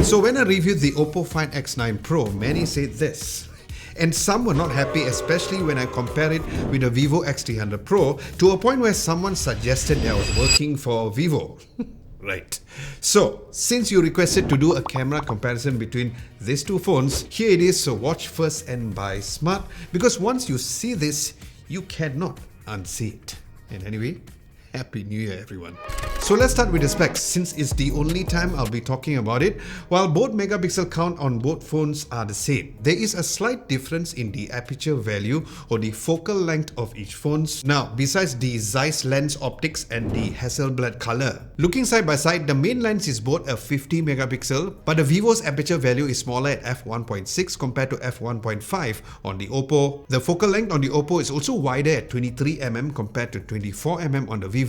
So when I reviewed the Oppo Find X9 Pro, many said this. And some were not happy, especially when I compared it with the Vivo X300 Pro, to a point where someone suggested that I was working for Vivo. Right. So, since you requested to do a camera comparison between these two phones, here it is, so watch first and buy smart, because once you see this, you cannot unsee it. And anyway, Happy New Year everyone. So let's start with the specs, since it's the only time I'll be talking about it. While both megapixel count on both phones are the same, there is a slight difference in the aperture value or the focal length of each phone. Now, besides the Zeiss lens optics and the Hasselblad color, looking side by side, the main lens is both a 50 megapixel, but the Vivo's aperture value is smaller at f1.6 compared to f1.5 on the Oppo. The focal length on the Oppo is also wider at 23mm compared to 24mm on the Vivo.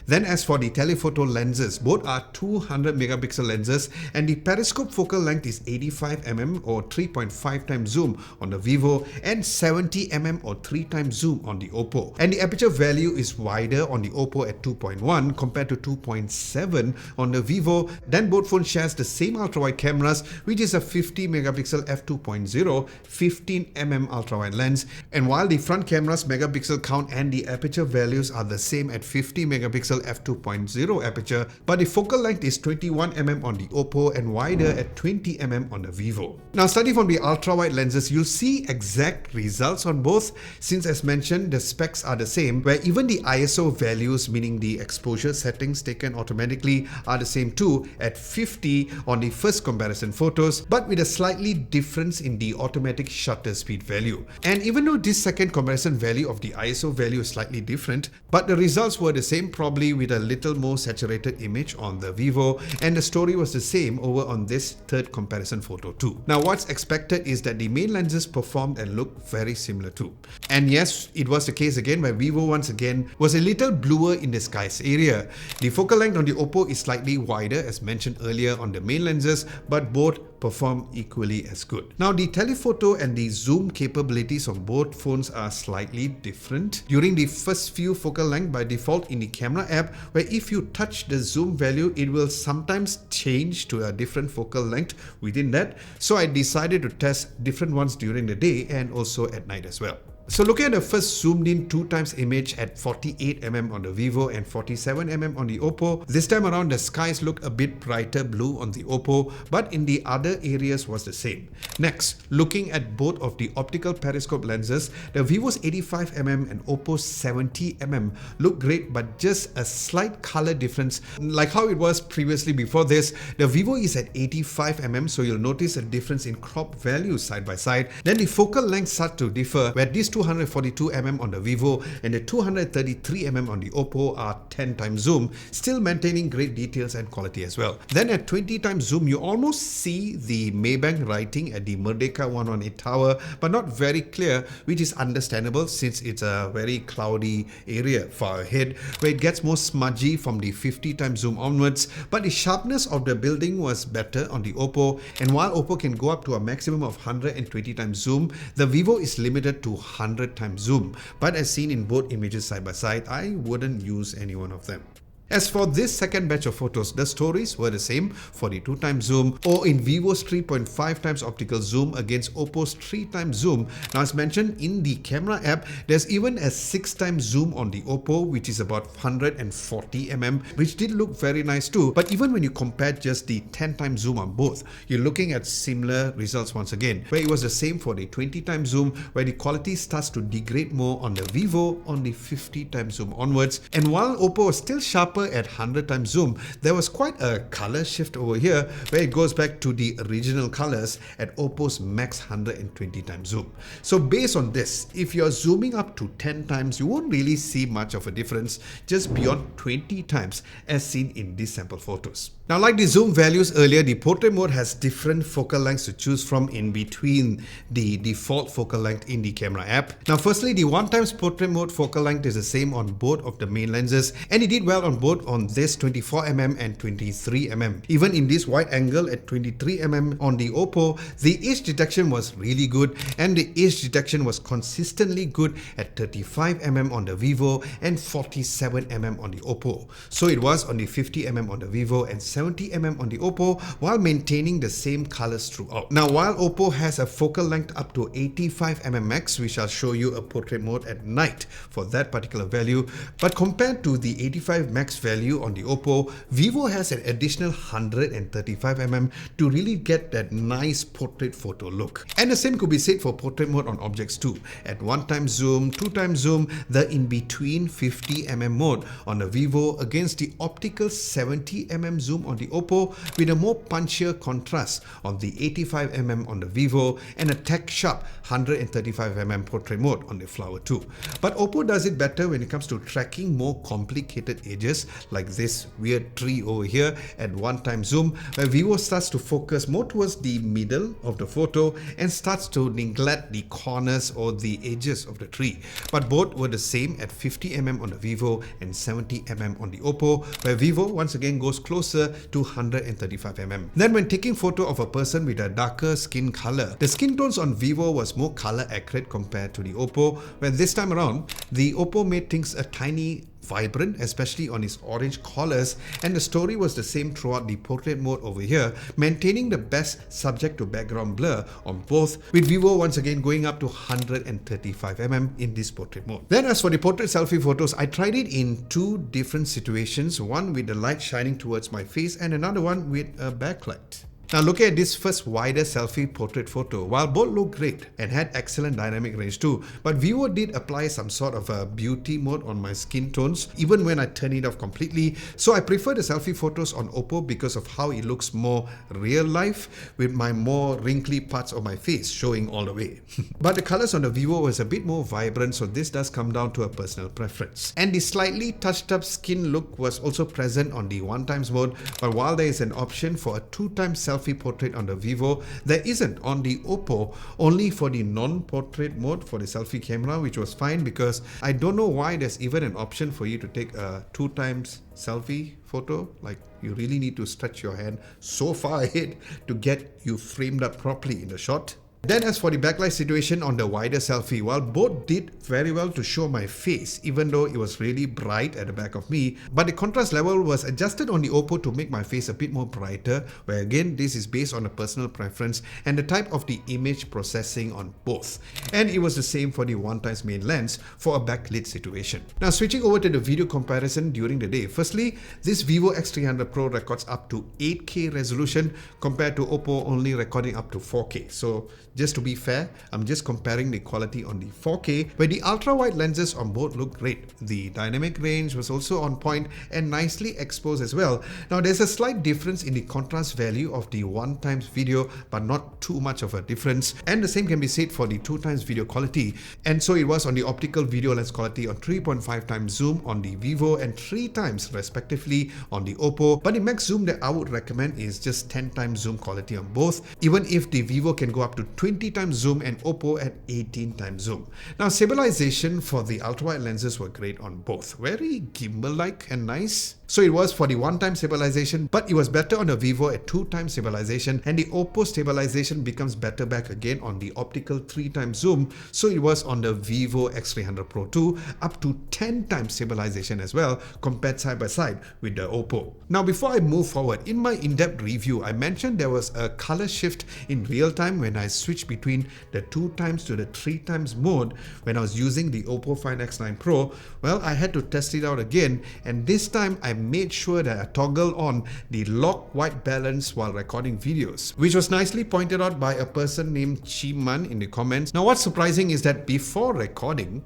Then as for the telephoto lenses, both are 200 megapixel lenses, and the periscope focal length is 85mm or 3.5 times zoom on the Vivo and 70mm or 3 times zoom on the Oppo. And the aperture value is wider on the Oppo at 2.1 compared to 2.7 on the Vivo. Then both phones shares the same ultra-wide cameras, which is a 50 megapixel f2.0 15mm ultra-wide lens. And while the front camera's megapixel count and the aperture values are the same at 50 megapixel f2.0 aperture, but the focal length is 21mm on the Oppo and wider at 20mm on the Vivo. Now, starting from the ultra-wide lenses, you'll see exact results on both, since as mentioned, the specs are the same, where even the ISO values, meaning the exposure settings taken automatically, are the same too at 50 on the first comparison photos, but with a slightly difference in the automatic shutter speed value. And even though this second comparison value of the ISO value is slightly different, but the results were the same, probably with a little more saturated image on the Vivo, and the story was the same over on this third comparison photo too. Now, what's expected is that the main lenses performed and looked very similar too. And yes, it was the case again, where Vivo once again was a little bluer in the skies area. The focal length on the Oppo is slightly wider, as mentioned earlier on the main lenses, but both perform equally as good. Now, the telephoto and the zoom capabilities of both phones are slightly different. During the first few focal length by default in the camera app, where if you touch the zoom value, it will sometimes change to a different focal length within that. So I decided to test different ones during the day and also at night as well. So looking at the first zoomed in 2x image at 48mm on the Vivo and 47mm on the Oppo, this time around the skies look a bit brighter blue on the Oppo, but in the other areas was the same. Next, looking at both of the optical periscope lenses, the Vivo's 85mm and Oppo's 70mm look great, but just a slight color difference. Like how it was previously before this, the Vivo is at 85mm, so you'll notice a difference in crop values side by side. Then the focal lengths start to differ, where this 242mm on the Vivo and the 233mm on the Oppo are 10 times zoom, still maintaining great details and quality as well. Then at 20 times zoom, you almost see the Maybank writing at the Merdeka 118 tower, but not very clear, which is understandable since it's a very cloudy area far ahead, where it gets more smudgy from the 50 times zoom onwards. But the sharpness of the building was better on the Oppo, and while Oppo can go up to a maximum of 120 times zoom, the Vivo is limited to 100 times zoom, but as seen in both images side by side, I wouldn't use any one of them. As for this second batch of photos, the stories were the same: 42 times zoom, or in Vivo's 3.5 times optical zoom against Oppo's 3 times zoom. Now, as mentioned in the camera app, there's even a 6 times zoom on the Oppo, which is about 140mm, which did look very nice too. But even when you compare just the 10 times zoom on both, you're looking at similar results once again, where it was the same for the 20 times zoom, where the quality starts to degrade more on the Vivo on the 50 times zoom onwards. And while Oppo was still sharper at 100 times zoom, there was quite a color shift over here, where it goes back to the original colors at Oppo's max 120 times zoom. So based on this, if you're zooming up to 10 times, you won't really see much of a difference just beyond 20 times as seen in these sample photos. Now, like the zoom values earlier, the portrait mode has different focal lengths to choose from in between the default focal length in the camera app. Now, firstly, the 1x portrait mode focal length is the same on both of the main lenses, and it did well on both on this 24mm and 23mm. Even in this wide angle at 23mm on the Oppo, the edge detection was really good, and the edge detection was consistently good at 35mm on the Vivo and 47mm on the Oppo. So it was on the 50mm on the Vivo and 70mm on the Oppo, while maintaining the same colors throughout. Now, while Oppo has a focal length up to 85mm max, we shall show you a portrait mode at night for that particular value, but compared to the 85 max value on the Oppo, Vivo has an additional 135mm to really get that nice portrait photo look. And the same could be said for portrait mode on objects too. At 1x zoom, 2x zoom, the in-between 50mm mode on the Vivo against the optical 70mm zoom on the Oppo, with a more punchier contrast on the 85mm on the Vivo and a tech sharp 135mm portrait mode on the Flower 2. But Oppo does it better when it comes to tracking more complicated edges like this weird tree over here at 1x zoom, where Vivo starts to focus more towards the middle of the photo and starts to neglect the corners or the edges of the tree. But both were the same at 50mm on the Vivo and 70mm on the Oppo, where Vivo once again goes closer to 135mm. Then when taking photo of a person with a darker skin color, the skin tones on Vivo was more color accurate compared to the Oppo, where this time around the Oppo made things a tiny vibrant, especially on its orange collars, and the story was the same throughout the portrait mode over here, maintaining the best subject to background blur on both, with Vivo once again going up to 135mm in this portrait mode. Then as for the portrait selfie photos, I tried it in two different situations, one with the light shining towards my face and another one with a backlight. Now looking at this first wider selfie portrait photo, while both look great and had excellent dynamic range too, but Vivo did apply some sort of a beauty mode on my skin tones even when I turn it off completely, so I prefer the selfie photos on Oppo because of how it looks more real life with my more wrinkly parts of my face showing all the way. But the colors on the Vivo was a bit more vibrant, so this does come down to a personal preference. And the slightly touched up skin look was also present on the 1x mode, but while there is an option for a 2x selfie portrait on the Vivo, there isn't on the Oppo, only for the non-portrait mode for the selfie camera, which was fine because I don't know why there's even an option for you to take a 2x selfie photo. Like, you really need to stretch your hand so far ahead to get you framed up properly in the shot. Then as for the backlight situation on the wider selfie, while both did very well to show my face, even though it was really bright at the back of me, but the contrast level was adjusted on the Oppo to make my face a bit more brighter, where again this is based on a personal preference and the type of the image processing on both. And it was the same for the 1x main lens for a backlit situation. Now switching over to the video comparison during the day, firstly, this Vivo X300 Pro records up to 8K resolution compared to Oppo only recording up to 4K. So just to be fair, I'm just comparing the quality on the 4K, where the ultra-wide lenses on both look great. The dynamic range was also on point and nicely exposed as well. Now there's a slight difference in the contrast value of the 1x video, but not too much of a difference. And the same can be said for the 2x video quality. And so it was on the optical video lens quality on 3.5x zoom on the Vivo and 3x respectively on the Oppo. But the max zoom that I would recommend is just 10x zoom quality on both, even if the Vivo can go up to 20x zoom and Oppo at 18x zoom. Now stabilization for the ultra-wide lenses were great on both, very gimbal-like and nice. So it was for the 1x stabilization, but it was better on the Vivo at 2x stabilization, and the Oppo stabilization becomes better back again on the optical 3x zoom. So it was on the Vivo X300 Pro 2 up to 10x stabilization as well, compared side by side with the Oppo. Now before I move forward, in my in-depth review, I mentioned there was a color shift in real time when I switched between the 2x to the 3x mode when I was using the Oppo Find X9 Pro. Well, I had to test it out again, and this time I made sure that I toggle on the lock white balance while recording videos, which was nicely pointed out by a person named Chiman in the comments. Now what's surprising is that before recording,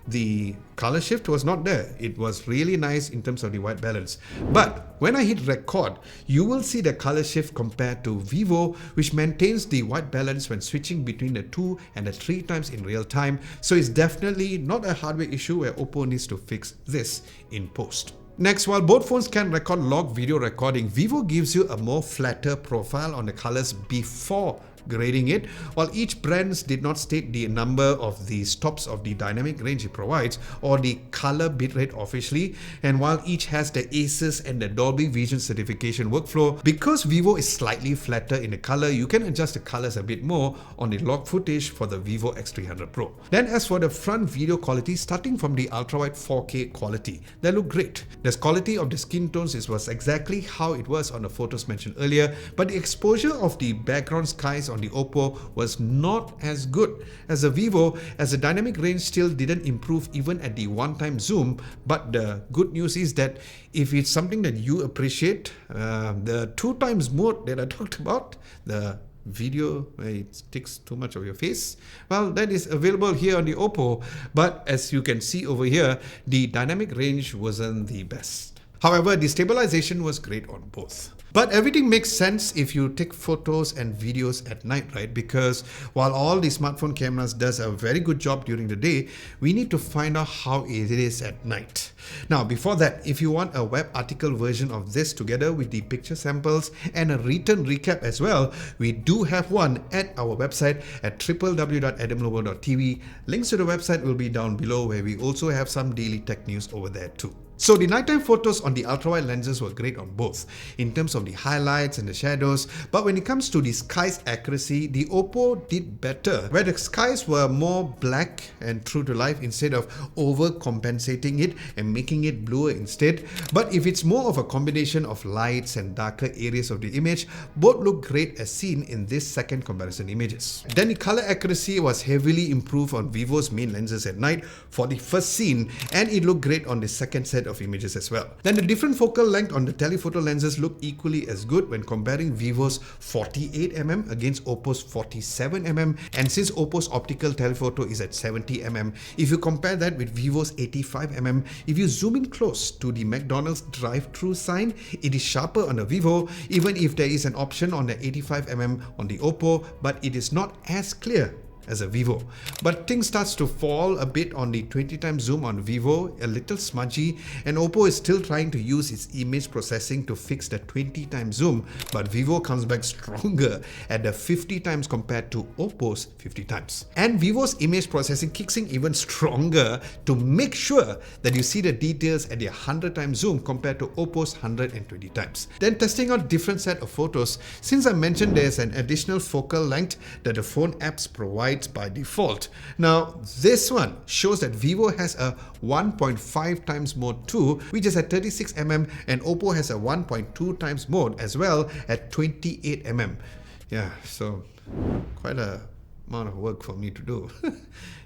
the color shift was not there. It was really nice in terms of the white balance. But when I hit record, you will see the color shift compared to Vivo, which maintains the white balance when switching between the 2 and the 3x in real time. So it's definitely not a hardware issue where Oppo needs to fix this in post. Next, while both phones can record log video recording, Vivo gives you a more flatter profile on the colors before grading it, while each brand did not state the number of the stops of the dynamic range it provides or the color bitrate officially, and while each has the ACES and the Dolby Vision certification workflow, because Vivo is slightly flatter in the color, you can adjust the colors a bit more on the log footage for the Vivo X300 Pro. Then as for the front video quality, starting from the ultrawide 4K quality, they look great. The quality of the skin tones was exactly how it was on the photos mentioned earlier, but the exposure of the background skies on the Oppo was not as good as the Vivo, as the dynamic range still didn't improve even at the one-time zoom. But the good news is that if it's something that you appreciate, the 2x mode that I talked about, the video where it takes too much of your face, well, that is available here on the Oppo, but as you can see over here, the dynamic range wasn't the best. However, the stabilization was great on both. But everything makes sense if you take photos and videos at night, right? Because while all the smartphone cameras does a very good job during the day, we need to find out how it is at night. Now, before that, if you want a web article version of this together with the picture samples and a written recap as well, we do have one at our website at www.adamlobo.tv. Links to the website will be down below, where we also have some daily tech news over there too. So the nighttime photos on the ultrawide lenses were great on both, in terms of the highlights and the shadows, but when it comes to the sky's accuracy, the Oppo did better, where the skies were more black and true to life instead of overcompensating it and making it bluer instead. But if it's more of a combination of lights and darker areas of the image, both look great as seen in this second comparison images. Then the color accuracy was heavily improved on Vivo's main lenses at night for the first scene, and it looked great on the second set of images as well. Then the different focal length on the telephoto lenses look equally as good when comparing Vivo's 48mm against Oppo's 47mm, and since Oppo's optical telephoto is at 70mm, if you compare that with Vivo's 85mm, if you zoom in close to the McDonald's drive-thru sign, it is sharper on the Vivo, even if there is an option on the 85mm on the Oppo, but it is not as clear as a Vivo. But things starts to fall a bit on the 20x zoom on Vivo, a little smudgy, and Oppo is still trying to use its image processing to fix the 20x zoom, but Vivo comes back stronger at the 50x compared to Oppo's 50x. And Vivo's image processing kicks in even stronger to make sure that you see the details at the 100x zoom compared to Oppo's 120x. Then testing out different set of photos, since I mentioned there's an additional focal length that the phone apps provide by default. Now, this one shows that Vivo has a 1.5x mode too, which is at 36mm, and Oppo has a 1.2x mode as well at 28mm. Yeah, so quite a amount of work for me to do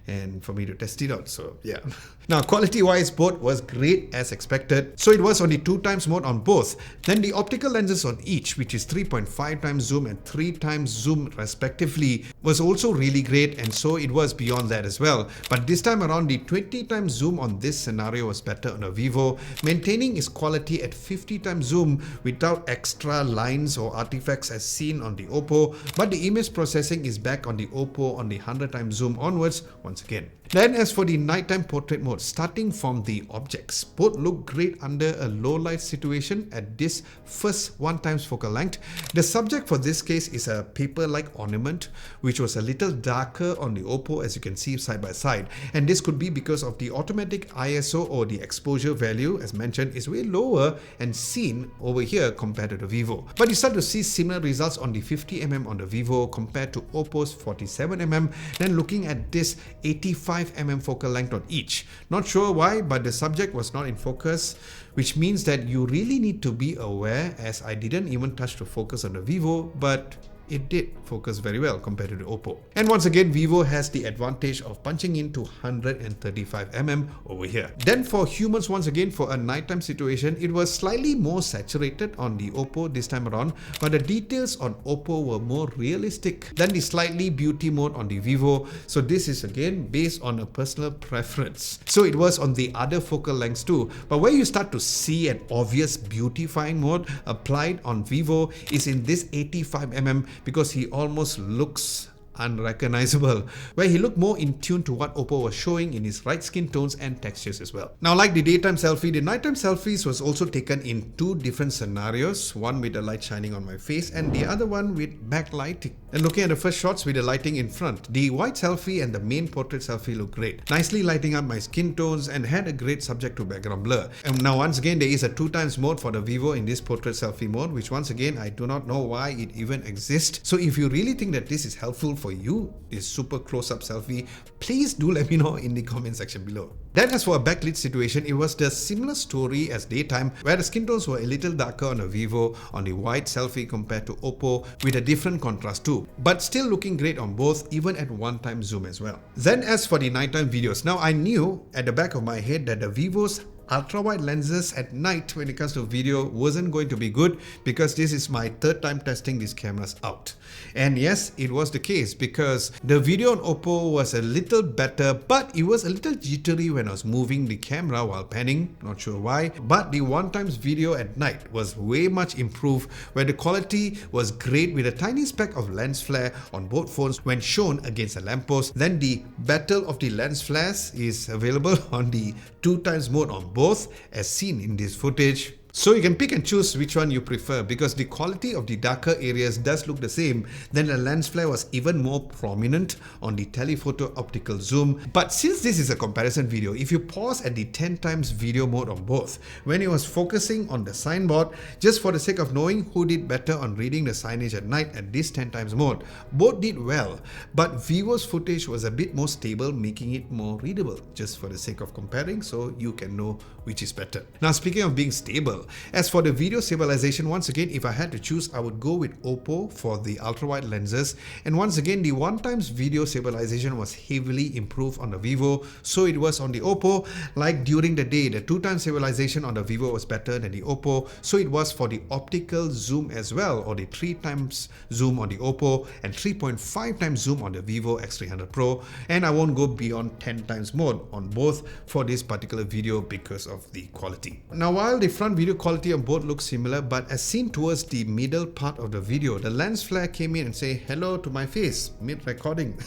and for me to test it out, so yeah. Now, quality wise, both was great as expected, so it was on the 2x mode on both. Then the optical lenses on each, which is 3.5x zoom and 3x zoom respectively, was also really great, and so it was beyond that as well. But this time around, the 20x zoom on this scenario was better on a Vivo, maintaining its quality at 50x zoom without extra lines or artifacts as seen on the Oppo, but the image processing is back on the Oppo on the 100x zoom onwards once again. Then as for the nighttime portrait mode, starting from the objects, both look great under a low light situation at this first 1x focal length. The subject for this case is a paper-like ornament, which was a little darker on the Oppo, as you can see side by side, and this could be because of the automatic ISO, or the exposure value as mentioned is way lower and seen over here compared to the Vivo. But you start to see similar results on the 50mm on the Vivo compared to Oppo's 47mm. Then looking at this 85mm focal length on each. Not sure why, but the subject was not in focus, which means that you really need to be aware, as I didn't even touch the focus on the Vivo, but it did focus very well compared to the Oppo. And once again, Vivo has the advantage of punching into 135mm over here. Then for humans, once again, for a nighttime situation, it was slightly more saturated on the Oppo this time around, but the details on Oppo were more realistic than the slightly beauty mode on the Vivo. So this is again based on a personal preference. So it was on the other focal lengths too, but where you start to see an obvious beautifying mode applied on Vivo is in this 85mm, because he almost looks unrecognizable, where he looked more in tune to what Oppo was showing in his right skin tones and textures as well. Now, like the daytime selfie, the nighttime selfies was also taken in two different scenarios, one with the light shining on my face and the other one with backlighting. And looking at the first shots with the lighting in front, the white selfie and the main portrait selfie look great, nicely lighting up my skin tones and had a great subject to background blur. And now once again, there is a 2x mode for the Vivo in this portrait selfie mode, which once again I do not know why it even exists. So if you really think that this is helpful for you, this super close-up selfie, please do let me know in the comment section below. Then as for a backlit situation, it was the similar story as daytime, where the skin tones were a little darker on the Vivo on the white selfie compared to Oppo, with a different contrast too, but still looking great on both, even at 1x zoom as well. Then as for the nighttime videos, now I knew at the back of my head that the Vivo's ultra-wide lenses at night when it comes to video wasn't going to be good, because this is my third time testing these cameras out. And yes, it was the case, because the video on Oppo was a little better, but it was a little jittery when I was moving the camera while panning, not sure why. But the 1x video at night was way much improved, where the quality was great with a tiny speck of lens flare on both phones when shown against a lamppost. Then the battle of the lens flares is available on the 2x mode on both, as seen in this footage. So you can pick and choose which one you prefer, because the quality of the darker areas does look the same. Then the lens flare was even more prominent on the telephoto optical zoom. But since this is a comparison video, if you pause at the 10x video mode on both, when it was focusing on the signboard, just for the sake of knowing who did better on reading the signage at night at this 10x mode, both did well, but Vivo's footage was a bit more stable, making it more readable, just for the sake of comparing, so you can know which is better. Now, speaking of being stable, as for the video stabilization, once again, if I had to choose, I would go with Oppo for the ultra-wide lenses. And once again, the 1x video stabilization was heavily improved on the Vivo, so it was on the Oppo. Like during the day, the 2x stabilization on the Vivo was better than the Oppo, so it was for the optical zoom as well, or the 3x zoom on the Oppo and 3.5x zoom on the Vivo X300 Pro. And I won't go beyond 10x mode on both for this particular video because of the quality. Now, while the front video quality on both looks similar, but as seen towards the middle part of the video, the lens flare came in and say hello to my face mid-recording.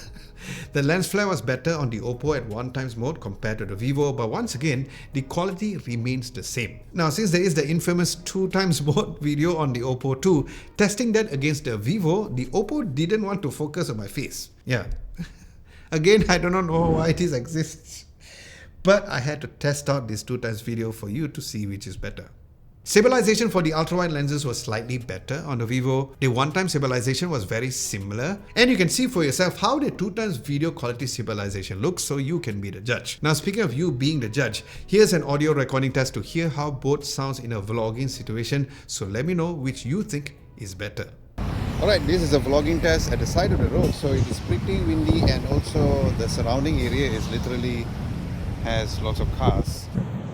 The lens flare was better on the Oppo at 1x mode compared to the Vivo, but once again, the quality remains the same. Now, since there is the infamous 2x mode video on the Oppo too, testing that against the Vivo, the Oppo didn't want to focus on my face. Yeah. Again, I do not know why this exists, but I had to test out this 2x video for you to see which is better. Stabilization for the ultra-wide lenses was slightly better on the Vivo. The 1x stabilization was very similar, and you can see for yourself how the 2x video quality stabilization looks, so you can be the judge. Now, speaking of you being the judge, here's an audio recording test to hear how both sounds in a vlogging situation, so let me know which you think is better. Alright, this is a vlogging test at the side of the road, so it is pretty windy, and also the surrounding area is literally has lots of cars.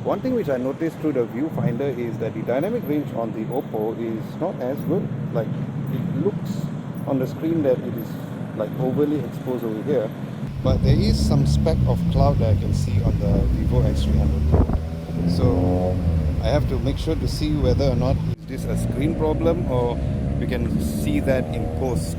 One thing which I noticed through the viewfinder is that the dynamic range on the Oppo is not as good. Like, it looks on the screen that it is like overly exposed over here, but there is some speck of cloud that I can see on the Vivo X300 Pro. So I have to make sure to see whether or not is this a screen problem or we can see that in post.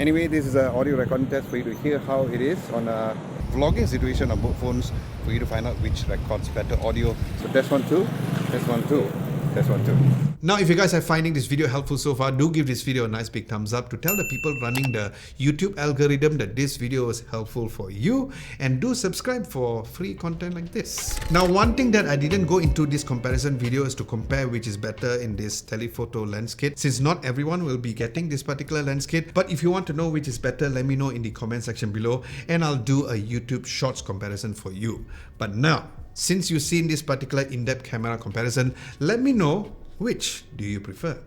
Anyway, this is an audio recording test for you to hear how it is on a vlogging situation on both phones, for you to find out which records better audio. So test 1, 2, test 1, 2, test 1, 2. Now, if you guys are finding this video helpful so far, do give this video a nice big thumbs up to tell the people running the YouTube algorithm that this video was helpful for you, and do subscribe for free content like this. Now, one thing that I didn't go into this comparison video is to compare which is better in this telephoto lens kit, since not everyone will be getting this particular lens kit. But if you want to know which is better, let me know in the comment section below, and I'll do a YouTube Shorts comparison for you. But now, since you've seen this particular in-depth camera comparison, let me know which do you prefer.